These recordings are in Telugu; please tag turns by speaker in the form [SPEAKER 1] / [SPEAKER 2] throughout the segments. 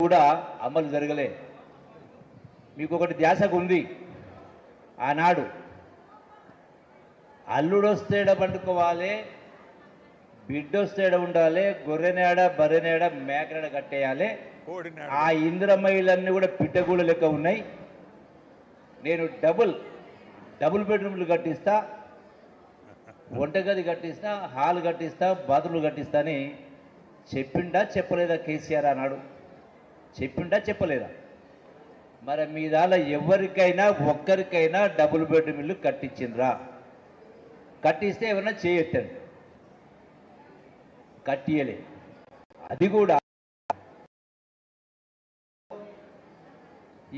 [SPEAKER 1] కూడా అమలు జరగలే. మీకు ఒకటి ధ్యాసకు ఉంది, ఆనాడు అల్లుడొస్తేడ పండుకోవాలి, బిడ్డొస్తేడ ఉండాలి, గొర్రెనేడ బర్రెనేడ మేకనేడ కట్టేయాలి. ఆ ఇంద్రమహిళన్నీ కూడా పిట్టగూళ్ళ లెక్క ఉన్నాయి. నేను డబుల్ బెడ్రూమ్లు కట్టిస్తా, వంటగది కట్టిస్తా, హాల్ కట్టిస్తా, బాత్రూమ్లు కట్టిస్తా అని చెప్పిండా చెప్పలేదా కేసీఆర్ అన్నాడు? చెప్పిండా చెప్పలేదా? మరి మీ దానిలో ఎవరికైనా ఒక్కరికైనా డబుల్ బెడ్రూమ్ ఇల్లు కట్టించిండ్రా? కట్టిస్తే ఏమన్నా చేయొచ్చండి, కట్టియలే. అది కూడా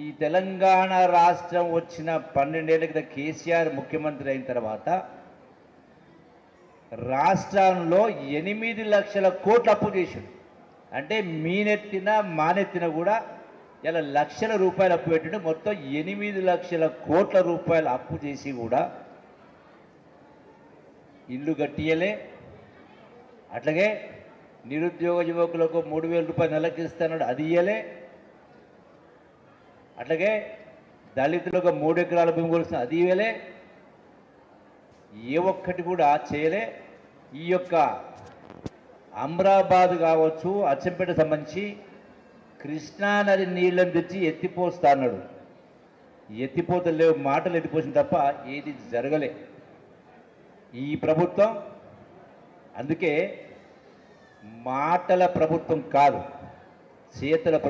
[SPEAKER 1] ఈ తెలంగాణ రాష్ట్రం వచ్చిన 12 ఏళ్ల క్రితం కేసీఆర్ ముఖ్యమంత్రి అయిన తర్వాత రాష్ట్రంలో 8 లక్షల కోట్ల అప్పు చేశాడు. అంటే మీనెత్తిన మానెత్తిన కూడా ఇలా లక్షల రూపాయలు అప్పు పెట్టిండు. మొత్తం 8 లక్షల కోట్ల రూపాయలు అప్పు చేసి కూడా ఇల్లు కట్టియలే. అట్లాగే నిరుద్యోగ యువకులకు 3,000 రూపాయలు నెలకి ఇస్తున్నాడు, అది ఇయ్యలే. అట్లాగే దళితులకు 3 ఎకరాల భూమి కొలుస్తుంది, అది ఇవ్వలే. ఏ ఒక్కటి కూడా చేయలే. ఈ యొక్క అమ్రాబాద్ కావచ్చు, అచ్చంపేట సంబంధించి కృష్ణానది నీళ్ళని తెచ్చి ఎత్తిపోస్తా అన్నాడు. ఎత్తిపోతలు లేవు, మాటలు ఎత్తిపోసిన తప్ప ఏది జరగలే ఈ ప్రభుత్వం. అందుకే మాటల ప్రభుత్వం కాదు, చేతల ప్రభుత్వం.